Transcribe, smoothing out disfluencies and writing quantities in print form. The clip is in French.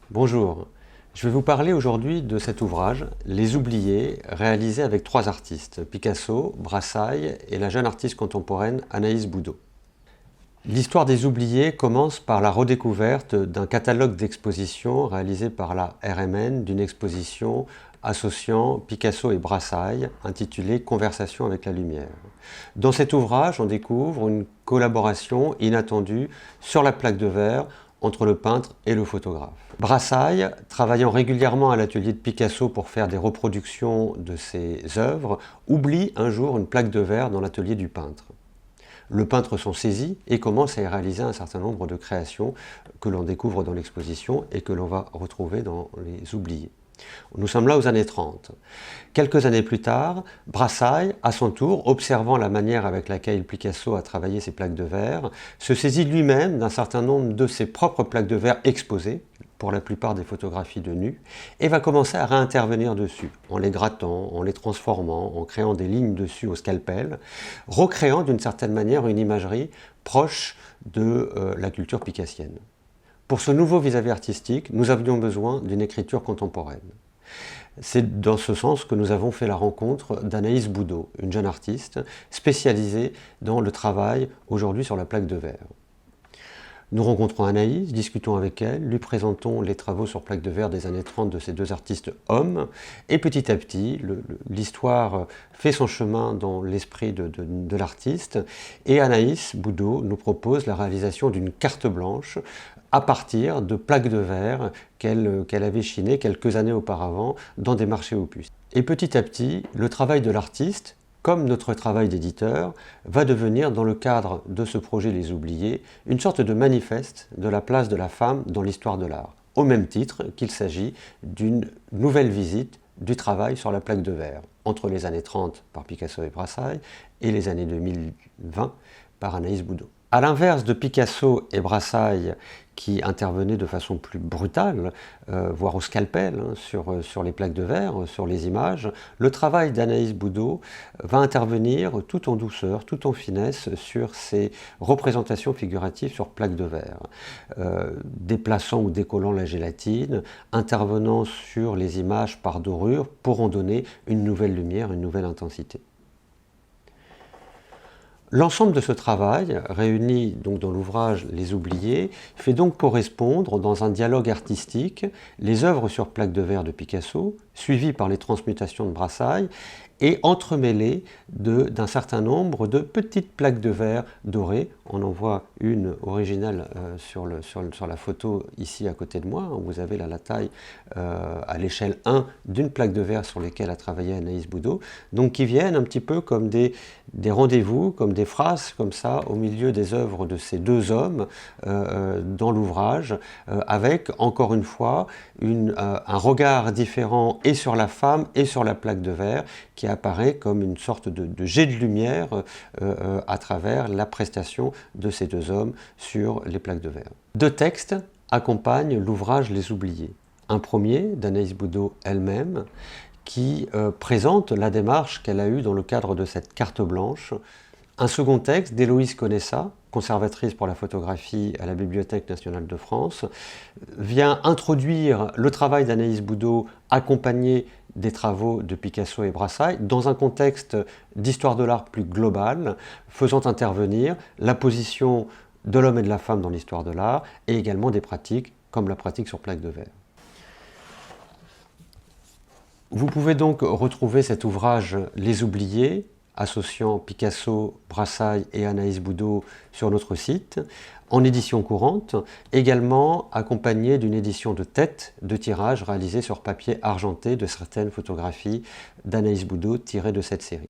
Bonjour, je vais vous parler aujourd'hui de cet ouvrage, Les Oubliés, réalisé avec trois artistes, Picasso, Brassailles et la jeune artiste contemporaine Anaïs Boudot. L'histoire des Oubliés commence par la redécouverte d'un catalogue d'expositions réalisé par la RMN d'une exposition associant Picasso et Brassailles, intitulée Conversation avec la lumière. Dans cet ouvrage, on découvre une collaboration inattendue sur la plaque de verre entre le peintre et le photographe. Brassailles, travaillant régulièrement à l'atelier de Picasso pour faire des reproductions de ses œuvres, oublie un jour une plaque de verre dans l'atelier du peintre. Le peintre s'en saisit et commence à y réaliser un certain nombre de créations que l'on découvre dans l'exposition et que l'on va retrouver dans Les Oubliés. Nous sommes là aux années 30. Quelques années plus tard, Brassailles, à son tour, observant la manière avec laquelle Picasso a travaillé ses plaques de verre, se saisit lui-même d'un certain nombre de ses propres plaques de verre exposées, pour la plupart des photographies de nu, et va commencer à réintervenir dessus, en les grattant, en les transformant, en créant des lignes dessus au scalpel, recréant d'une certaine manière une imagerie proche de la culture picassienne. Pour ce nouveau vis-à-vis artistique, nous avions besoin d'une écriture contemporaine. C'est dans ce sens que nous avons fait la rencontre d'Anaïs Boudot, une jeune artiste spécialisée dans le travail aujourd'hui sur la plaque de verre. Nous rencontrons Anaïs, discutons avec elle, lui présentons les travaux sur plaque de verre des années 30 de ces deux artistes hommes, et petit à petit, l'histoire fait son chemin dans l'esprit de l'artiste, et Anaïs Boudot nous propose la réalisation d'une carte blanche à partir de plaques de verre qu'elle avait chinées quelques années auparavant dans des marchés opus. Et petit à petit, le travail de l'artiste, comme notre travail d'éditeur, va devenir, dans le cadre de ce projet Les Oubliés, une sorte de manifeste de la place de la femme dans l'histoire de l'art, au même titre qu'il s'agit d'une nouvelle visite du travail sur la plaque de verre, entre les années 30 par Picasso et Brassailles et les années 2020 par Anaïs Boudot. À l'inverse de Picasso et Brassailles, qui intervenaient de façon plus brutale, voire au scalpel, sur les plaques de verre, sur les images, le travail d'Anaïs Boudot va intervenir tout en douceur, tout en finesse sur ces représentations figuratives sur plaques de verre, déplaçant ou décollant la gélatine, intervenant sur les images par dorure pour en donner une nouvelle lumière, une nouvelle intensité. L'ensemble de ce travail, réuni donc dans l'ouvrage Les Oubliés, fait donc correspondre dans un dialogue artistique les œuvres sur plaque de verre de Picasso, suivies par les transmutations de Brassailles, et entremêlées d'un certain nombre de petites plaques de verre dorées. On en voit une originale sur la photo ici à côté de moi. Vous avez là la taille à l'échelle 1 d'une plaque de verre sur lesquelles a travaillé Anaïs Boudot, donc qui viennent un petit peu comme des rendez-vous, comme des phrases comme ça au milieu des œuvres de ces deux hommes dans l'ouvrage, avec encore une fois un regard différent et sur la femme et sur la plaque de verre qui apparaît comme une sorte de jet de lumière à travers la prestation de ces deux hommes sur les plaques de verre. Deux textes accompagnent l'ouvrage Les Oubliés. Un premier d'Anaïs Boudot elle-même qui présente la démarche qu'elle a eue dans le cadre de cette carte blanche. Un second texte d'Héloïse Conessa, conservatrice pour la photographie à la Bibliothèque nationale de France, vient introduire le travail d'Anaïs Boudot accompagné des travaux de Picasso et Brassailles dans un contexte d'histoire de l'art plus global, faisant intervenir la position de l'homme et de la femme dans l'histoire de l'art et également des pratiques comme la pratique sur plaque de verre. Vous pouvez donc retrouver cet ouvrage Les Oubliés, associant Picasso, Brassailles et Anaïs Boudot sur notre site, en édition courante, également accompagné d'une édition de tête de tirage réalisée sur papier argenté de certaines photographies d'Anaïs Boudot tirées de cette série.